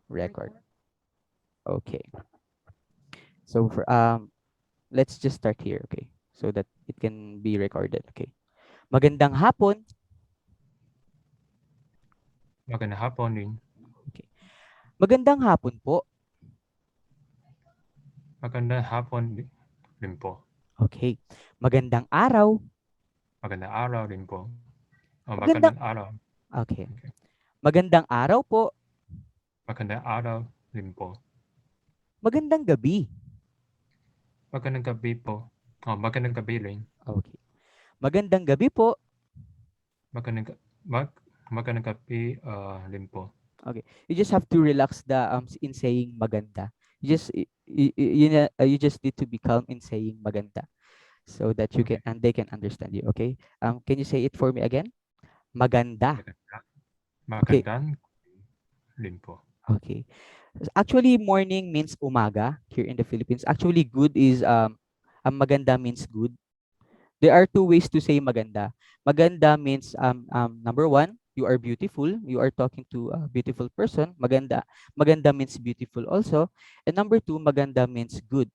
Record. Okay. So for let's just start here, okay? So that it can be recorded, okay? Magandang hapon. Magandang hapon din. Okay. Magandang hapon po. Magandang hapon din po. Okay. Magandang araw. Magandang araw din po. Magandang Magandang araw. Okay. Okay. Magandang araw po. Magandang araw din po. Magandang gabi. Magandang gabi po. Magandang gabi rin. Okay. Magandang gabi po. Magandang, mag, magandang gabi din po. Okay. You just have to relax the in saying maganda. You just need to be calm in saying maganda so that you can Okay. and they can understand you, okay? Can you say it for me again? Maganda. Maganda. Okay. Magandang din po. Okay. Actually, morning means umaga here in the Philippines. Actually, good is maganda means good. There are two ways to say maganda. Maganda means number one, you are beautiful. You are talking to a beautiful person. Maganda. Maganda means beautiful also. And number two, maganda means good.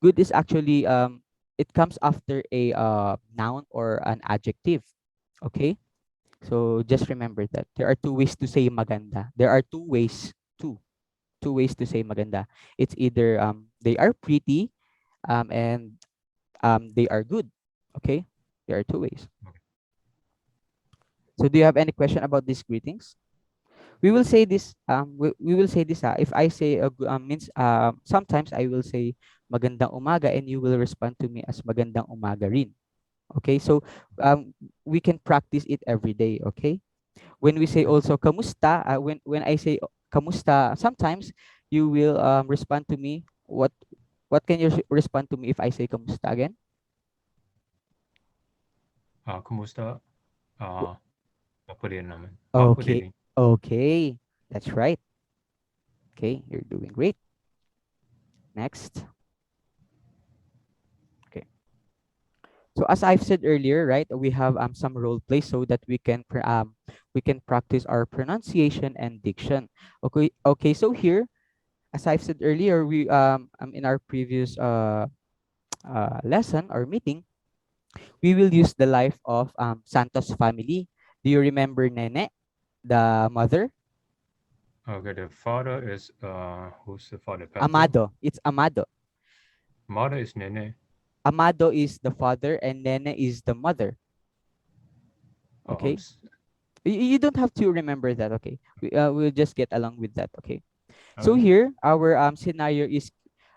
Good is actually it comes after a noun or an adjective. Okay? So just remember that there are two ways to say maganda. There are two ways to say maganda. It's either they are pretty and they are good. Okay? There are two ways. Okay. So do you have any question about these greetings? We will say this we will say this if I say means sometimes I will say magandang umaga and you will respond to me as magandang umaga rin. Okay? So we can practice it every day, okay? When we say also kamusta, when I say kamusta, sometimes you will respond to me. What can you respond to me if I say kamusta again? Kumusta? W- Mabuti naman. Mabuti Okay, rin. okay, that's right. Okay, you're doing great. Next. Okay. So as I've said earlier, right, we have some role play so that we can practice our pronunciation and diction. Okay, okay. So here, as I've said earlier, we in our previous lesson or meeting, we will use the life of Santos family. Do you remember Nene, the mother? Okay, the father is, who's the father? Pedro? Amado. It's Amado. Mother is Nene. Amado is the father and Nene is the mother. Okay? Who's? You don't have to remember that, okay? We'll just get along with that, okay? So Okay. here, our scenario is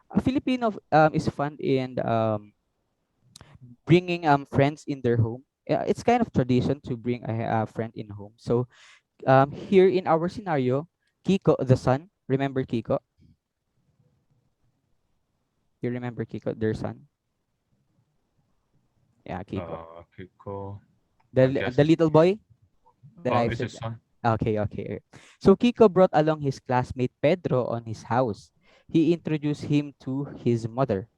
a Filipino is fun in bringing friends in their home. It's kind of tradition to bring a friend in home. So here in our scenario, Kiko, the son, remember Kiko? You remember Kiko, their son? Yeah, Kiko. Kiko. The I guess the it's. little boy that I've It's his said. son. Okay, okay. So Kiko brought along his classmate Pedro on his house. He introduced him to his mother.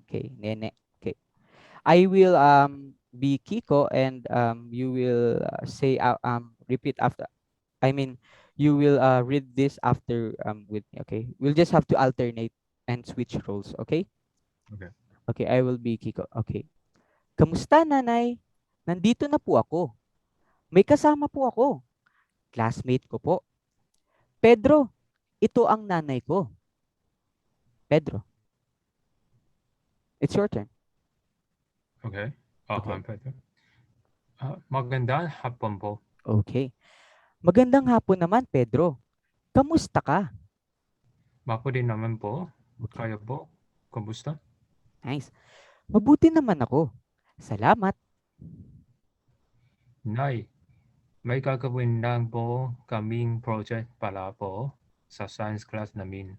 Okay, Nene. Okay. I will be Kiko and you will say repeat after. I mean, you will read this after with me, okay? We'll just have to alternate and switch roles, okay? Okay. Okay, I will be Kiko. Okay. Kamusta, nanay? Nandito na po ako. May kasama po ako. Classmate ko po. Pedro, ito ang nanay ko. Pedro, it's your turn. Okay. Okay. I'm Pedro. Magandang hapon po. Okay. Magandang hapon naman, Pedro. Kamusta ka? Mabuti naman po. Okay. Kayo po. Kumusta? Nice. Mabuti naman ako. Salamat. Nay, may gagawin lang po kaming project para po sa science class namin.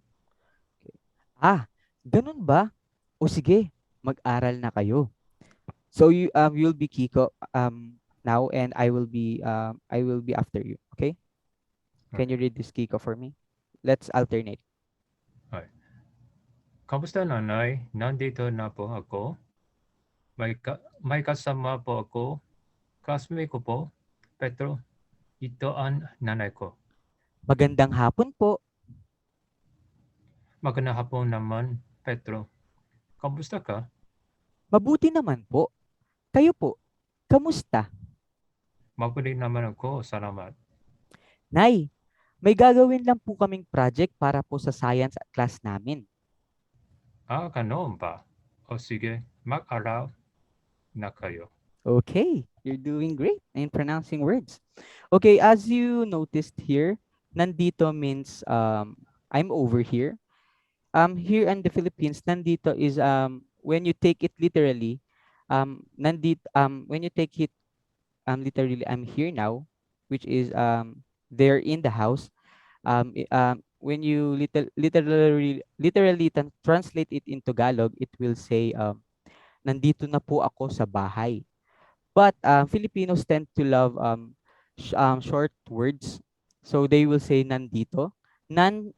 Ah, ganun ba? O sige, mag-aral na kayo. So you'll be Kiko now and I will be after you. Okay? Can Okay. you read this Kiko for me? Let's alternate. Ay. Kamusta nanay? Nandito na po ako. May kasama po ako. Classmate ko po. Petro, ito ang nanay ko. Magandang hapon po. Magandang hapon naman, Pedro. Kamusta ka? Mabuti naman po. Kayo po, kamusta? Mabuti naman ako, salamat. Nay, may gagawin lang po kaming project para po sa science class namin. Ganoon ba? O sige, mag-araw na kayo. Okay, you're doing great in pronouncing words. Okay, as you noticed here, nandito means I'm over here. Here in the Philippines, nandito is when you take it literally, nandito when you take it literally, I'm here now, which is they're in the house. When you literally translate it into Tagalog, it will say nandito na po ako sa bahay. But Filipinos tend to love short words. So they will say nandito. Nan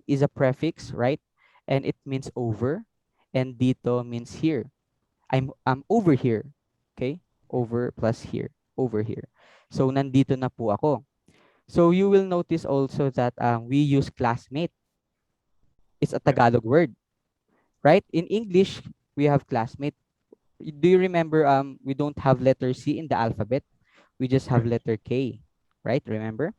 is a prefix, right? And it means over. And dito means here. I'm over here. Okay? Over plus here. Over here. So nandito na po ako. So you will notice also that we use classmate. It's a Yep, Tagalog word, right? In English, we have classmate. Do you remember we don't have letter C in the alphabet? We just have right. letter K, right? Remember?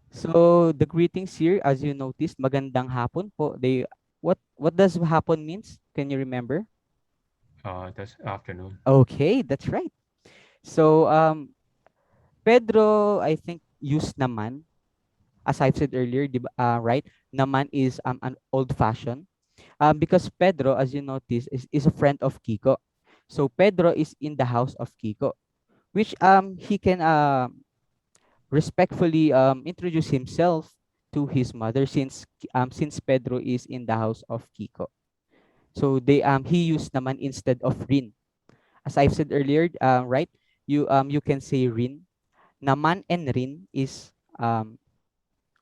So the greetings here, as you noticed, magandang hapon po. They what does hapon means? Can you remember? This afternoon. Okay, that's right. So Pedro, I think used naman, as I've said earlier, right? Naman is an old fashioned. Because Pedro, as you notice, is a friend of Kiko. So Pedro is in the house of Kiko, which he can respectfully introduce himself to his mother since Pedro is in the house of Kiko. So he used naman instead of Rin. As I've said earlier, right? You can say Rin. Naman and Rin is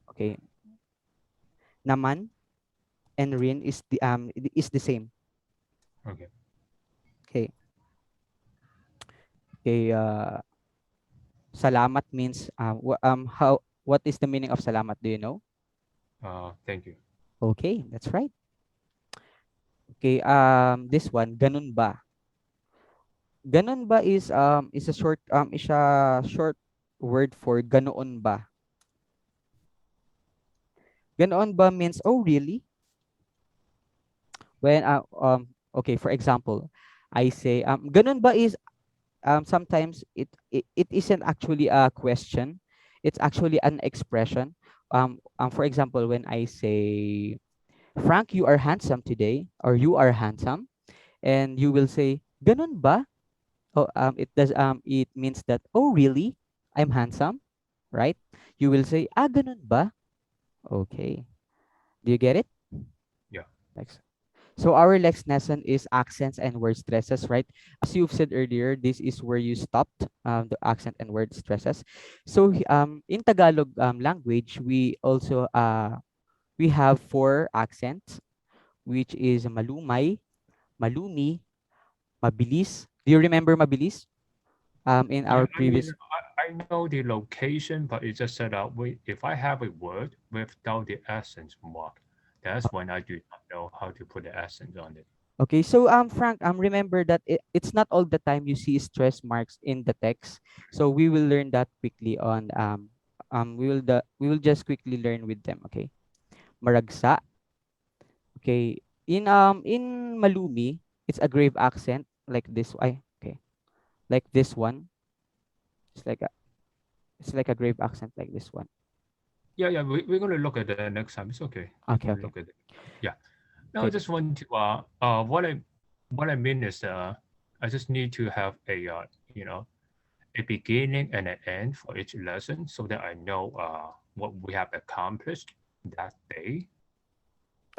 okay. Naman and Rin is the same. Okay. Okay. Okay. Salamat means how what is the meaning of salamat? Do you know? Thank you. Okay, that's right. Okay. This one, ganun ba? Ganun ba is a short word for ganoon ba. Ganoon ba means oh really? When okay, for example, I say ganun ba is sometimes it isn't actually a question. It's actually an expression. For example, when I say Frank, you are handsome today, or you are handsome, and you will say ganun ba? Oh, it means that oh really? I'm handsome, right? You will say ganun ba? Okay. Do you get it? Yeah. Next. So our next lesson is accents and word stresses, right? As you've said earlier, this is where you stopped the accent and word stresses. So in Tagalog language, we have four accents, which is malumay, malumi, mabilis. Do you remember mabilis? In Yeah, our I mean, previous. I know the location, but it's just that if I have a word without the accent mark, that's when I do not know how to put the accent on it. Okay, so Frank, remember that it's not all the time you see stress marks in the text. So we will learn that quickly on we will just quickly learn with them. Okay, maragsa. Okay, in malumi, it's a grave accent like this. Okay, like this one. It's like a it's like a grave accent like this one. Yeah, yeah, we're going to look at that next time. It's okay. We Okay, can okay, look at it. Yeah. No, I okay, just want to what I mean is I just need to have a beginning and an end for each lesson so that I know what we have accomplished that day.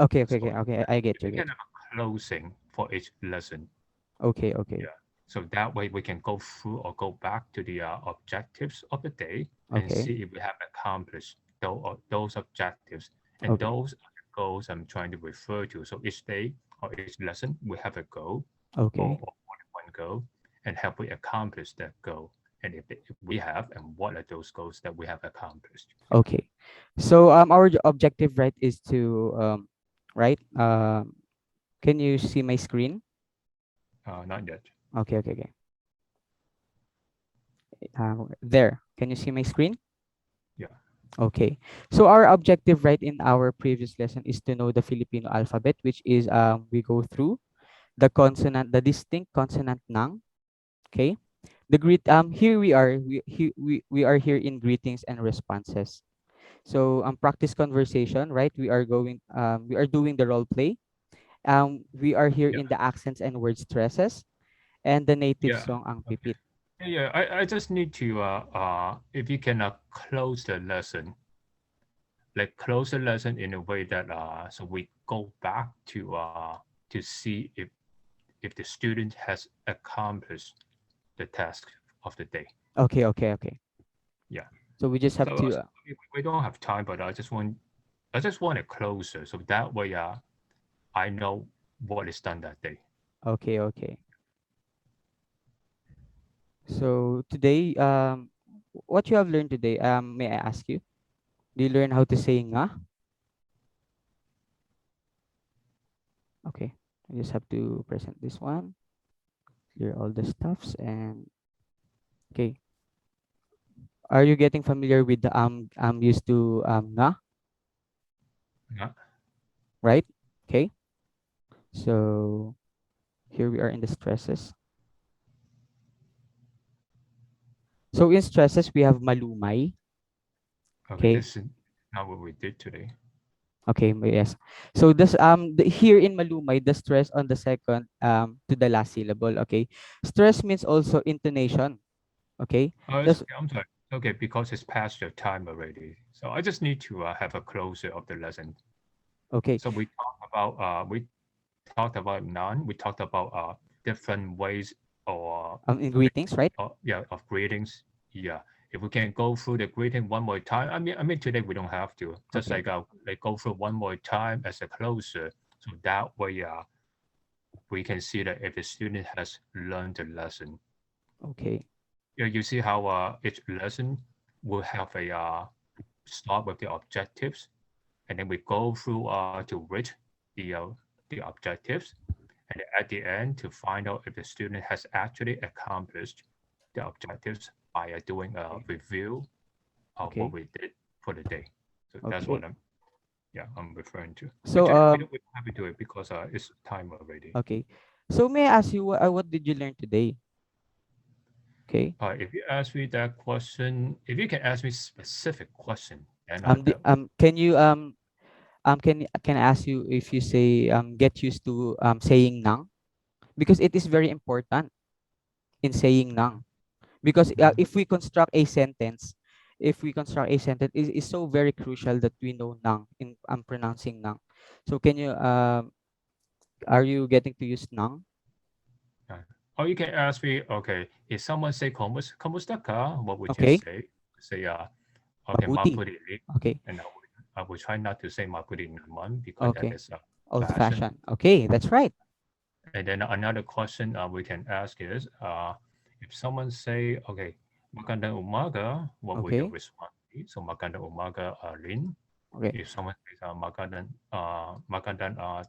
okay, okay, So okay, okay. I get you, we can get have a closing for each lesson. you. Okay, okay, Yeah. So that way we can go through or go back to the objectives of the day and okay, see if we have accomplished those objectives. And okay, those are the goals I'm trying to refer to. So each day or each lesson, we have a goal okay. or more than one goal, and have we accomplished that goal? And if we have, and what are those goals that we have accomplished? Yeah. Okay. So our objective, right, is to right. Can you see my screen? Not yet. Okay, okay, okay. There. Can you see my screen? Yeah. Okay. So our objective, right, in our previous lesson is to know the Filipino alphabet, which is we go through the consonant, the distinct consonant ng. Okay. The greet here we are. We are here in greetings and responses. So practice conversation, right? We are doing the role play. We are here Yeah. in the accents and word stresses and the native Yeah. song ang Okay. pipit. Yeah. I just need to if you can close the lesson, like close the lesson in a way that so we go back to see if the student has accomplished the task of the day. Okay, okay, okay. Yeah. So we just have So, to we don't have time, but I just want it closer so that way I know what is done that day. okay, okay. So today what you have learned today, may I ask you? Do you learn how to say nga? Okay. I just have to present this one, clear all the stuffs and okay. Are you getting familiar with the used to nga, Yeah. right? Okay. So here we are in the stresses. So in stresses we have malumay. Okay, Okay. this is not what we did today. Okay, yes. So this here in malumay, the stress on the second to the last syllable. Okay. Stress means also intonation. Okay. It's Just okay. I'm sorry. Okay, because it's past your time already. So I just need to have a closure of the lesson. okay. So we talked about none. We talked about different ways or In greetings, right? yeah of greetings. Yeah, if we can go through the greeting one more time. I mean today we don't have to. Just Okay. like go through one more time as a closer. So that way we can see that if the student has learned the lesson. Okay. Yeah, you see how each lesson will have a start with the objectives, and then we go through to reach the objectives, and at the end to find out if the student has actually accomplished the objectives by doing a Okay. review of what Okay. we did for the day. So that's what Okay. I'm referring to. But So today we don't have to do it because it's time already. okay. So may I ask you what did you learn today? Okay. If you ask me that question, if you can ask me specific question, then that Can you can I ask you if you say get used to saying nang, because it is very important in saying nang, because Mhm. if we construct a sentence, it is so very crucial that we know nang in pronouncing nang. So can you are you getting to use nang? Uh, or you can ask me, okay, if someone say kamusta ka, what would you Okay. say? Say okay, Mabuti. mabuti, Okay. and I will try not to say mabuti naman because that Okay. is Old fashion. fashioned. Okay, that's right. And then another question we can ask is, if someone say, okay, magandang umaga, what would your Okay. response be? So magandang umaga, Lin. Okay. If someone says magandang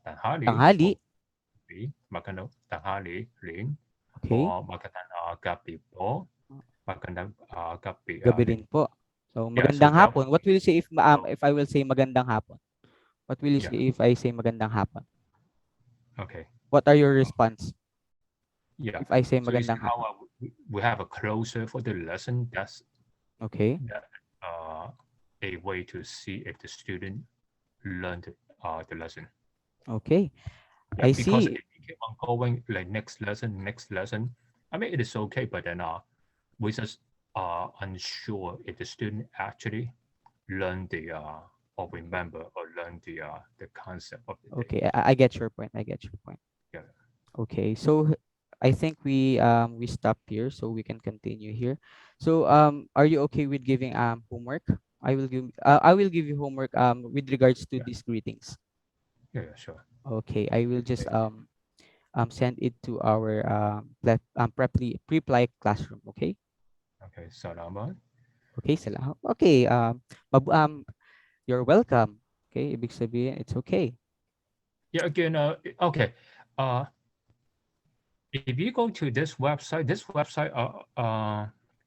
tanghali, Tanghali. what would it be? Magandang tanghali, Lin. Okay. Or magandang gabi po. Magandang gabi, Gabi Lin. rin po. So Yeah, so magandang that hapon. would What be, will you say so, if I will say magandang hapon? What will you yeah, say if I say magandang hapon? okay. What are your Uh, response yeah. if I say So you see magandang how hapon? we have a closer for the lesson. Okay. That a way to see if the student learned the lesson. Okay. Yeah, I because if see. you keep on going like next lesson, I mean it is okay, but then we just are unsure if the student actually learn the or remember or learn the concept of the day. Okay. I get your point. I get your point. Yeah, Okay. So I think we stop here so we can continue here. So are you okay with giving homework? I will give you homework with regards to yeah, these greetings. yeah, sure. Okay. I will just Okay, send it to our pre-apply classroom. Okay. okay, salamat. Okay. Salamat. Okay. Mab- um You're welcome. Okay, ibig sabihin, it's okay. Yeah, again, okay. Uh, if you go to this website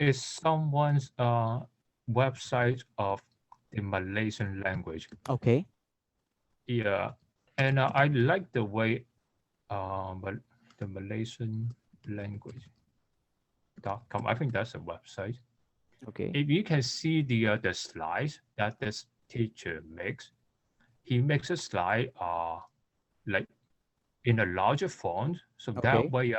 is someone's website of the Malaysian language. Okay. Yeah, and I like the way but the Malaysian language.com. I think that's a website. Okay. If you can see the slides that this teacher makes, he makes a slide like in a larger font, so that Okay. way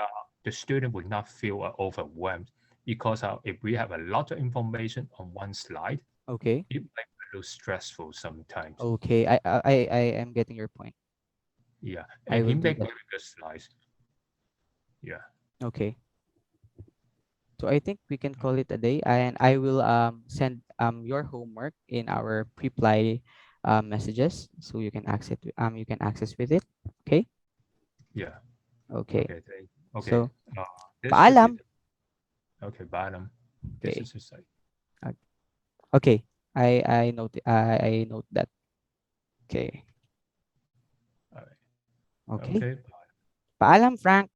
the student will not feel overwhelmed because if we have a lot of information on one slide, Okay. it might be a little stressful sometimes. Okay. I am getting your point. Yeah, I and he will do make that. very good slides. Yeah. Okay. So I think we can call it a day, and I will send your homework in our reply messages, so you can access with it. Okay. Yeah. Okay. Okay. Okay. So This should be paalam. okay. Bottom. This Okay. is the site. Uh, Okay. I note that. Okay. All right. Okay. Okay. Paalam, Frank.